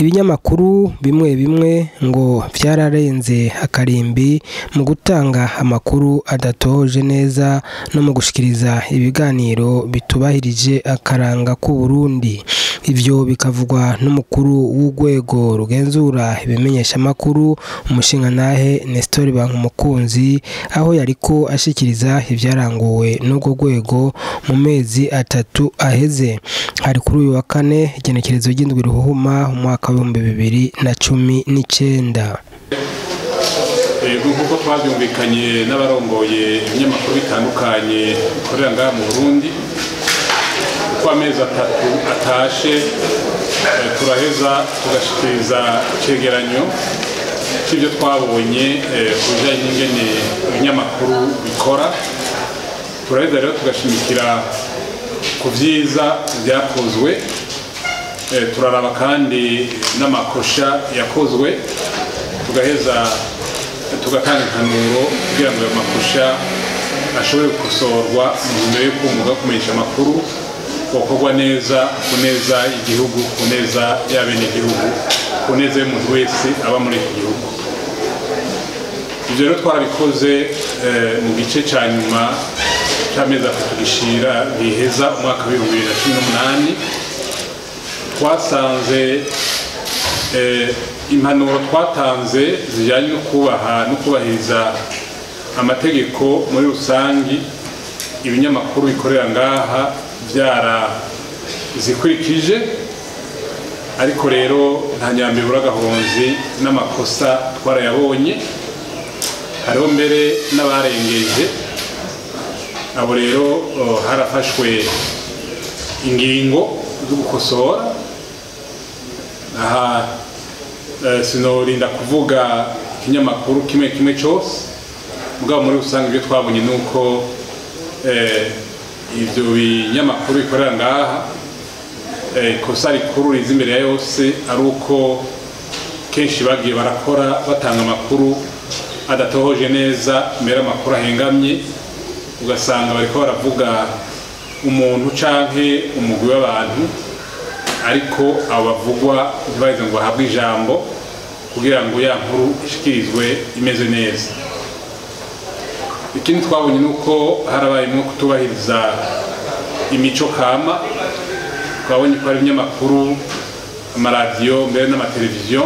Ibinyamakuru bimwe bimwe ngo vyararenze akarimbi mu gutanga amakuru adatoje neza no mu gushikiriza ibiganiro bitubahirije akaranga ku Burundi. Ivyo bikavugwa n'umukuru w'urwego rugenzura ibimenyesha makuru umushingantahe Nestor Bankumukunzi aho yariko ashikiriza ivyaranguwe n'urwo rwego mu mezi 3 aheze. Hari kuri uyu wa kane igenekerezo ry'indwi ruhuma umwaka wa 2019. Nk'uko twabyumvikanye n'abarongoye ibinyamakuru bitandukanye bikorera ngaha mu Burundi, uko amezi 3 atashe turaheza tugashikiriza icegeranyo c'ivyo twabonye ku bijanye n'ingene ibinyamakuru bikora. Turaheza rero tugashimikira ku vyiza vyakozwe, turaraba kandi n'amakosha yakozwe, tugaheza tugatanga impanuro kugira ngo ayo makosha ashobore gukosorwa mu ntumbero yo kumva kumenyesha amakuru gukorwa neza ku neza y'igihugu, ku neza y'abenegihugu, ku neza y'umuntu wese aba muri iki gihugu. Ivyo rero twarabikoze mu gice ca nyuma c'amezi 3 gishira biheza umwaka wa 2018. Twasanze impanuro twatanze zijanye no kubaha no kubahiriza amategeko muri rusangi ibinyamakuru bikorera ngaha zikurikije, ariko rero nta nyambere uragahonzi n'amakosa twarayabonye, hariho mbere n'abarengeje. Abo rero harafashwe ingingo zo gukosora. Aha sinorinda kuvuga ikinyamakuru kimwe cyose, mugabo muri rusange ibyo twabonye nuko ivyo binyamakuru bikorera ngaha ikosa rikuru riza imbere ya yose ari uko kenshi bagiye barakora batanga amakuru adatohoje neza, mbere amakuru ahengamye, ugasanga bariko baravuga umuntu canke umugwi w'abantu, ariko abo bavugwa ntibaheze ngo bahabwe ijambo kugira ngo ya nkuru ishikirizwe imeze neza. Ikindi twabonye nuko harabayemwo kutubahiriza imico kama. Twabonye ko hari ibinyamakuru, amaradiyo, mbere n'amateleviziyo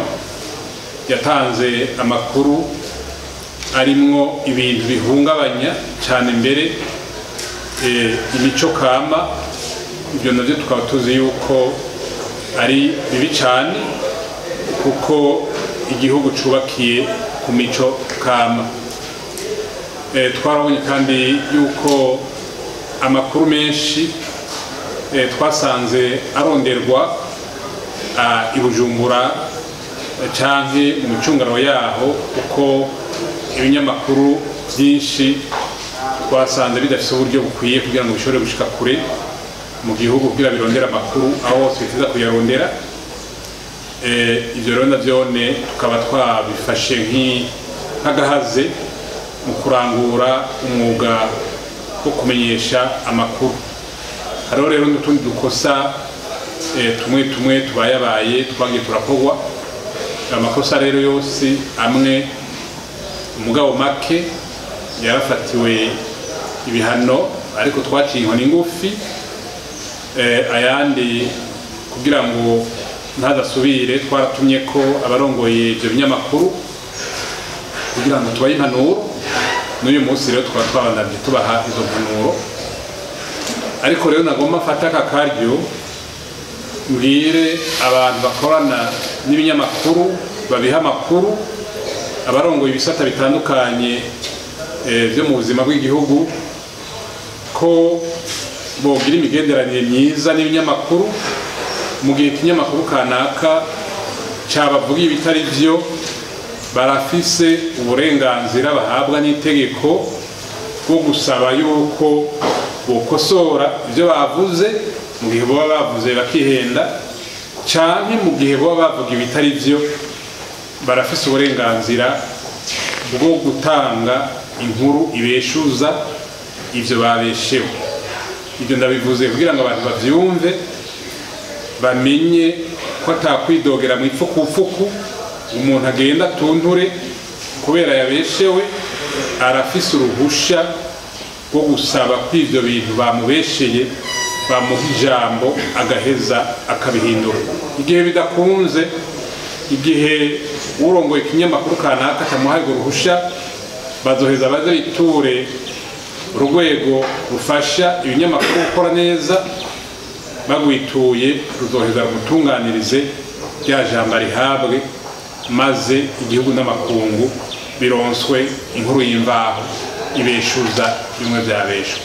yatanze amakuru arimwo ibintu bihungabanya cyane mbere imico kama. Ibyo navyo tukaba tuzi yuko ari bibi cyane kuko igihugu cubakiye ku mico kama. Twarabonye kandi yuko amakuru menshi twasanze aronderwa i Bujumbura canke mu micungararo yaho, kuko ibinyamakuru byinshi twasanze bidafise uburyo bukwiye kugira ngo bishobore gushika kure mu gihugu kugira birondera amakuru aho twitiza kuyarondera. Ivyo rero navyone tukaba twabifashe nk'agahaze mu kurangura umwuga wo kumenyesha amakuru. Hariho rero n'utundi dukosa tumwe tubayabaye twagiye turakorwa. Amakosa rero yose amwe umugabo make yarafatiwe ibihano, ariko twaciye inkoni ngufi. Ayandi kugira ngo ntadasubire twaratumye ko abarongoye ibyo binyamakuru kugira ngo tubahe impanuro. N'uyu munsi rero twaba twabandanye tubaha izo mpanuro, ariko rero nagomba mfata aka karyo mbwire abantu bakorana n'ibinyamakuru babiha amakuru, abarongoye ibisata bitandukanye byo mu buzima bw'igihugu, ko bogira imigenderanire myiza n'ibinyamakuru. Mu gihe ikinyamakuru kanaka cabavuga ibitari vyo, barafise uburenganzira bahabwa n'itegeko bwo gusaba yuko bokosora ivyo bavuze mu gihe boba bavuze bakihenda, canke mu gihe boba bavuga ibitari vyo barafise uburenganzira bwo gutanga inkuru ibeshuza ivyo babesheho. Ibyo ndabivuze kugira ngo abantu bavyumve, bamenye ko atakwidogera mu ipfukufuku umuntu agenda tunture kubera yabeshewe arafise uruhusha rwo gusaba ko ivyo bintu bamubesheye bamuha ijambo agaheza akabihindura. Igihe bidakunze, igihe urongoye ikinyamakuru kanaka atamuhaye uruhusha, bazoheza baze biture urwego rufasha ibinyamakuru gukora neza, bagwituye ruzoheza rumutunganirize rya jambo rihabwe, maze igihugu n'amakungu bironswe inkuru y'imvaho ibeshuza bimwe vyabeshwe.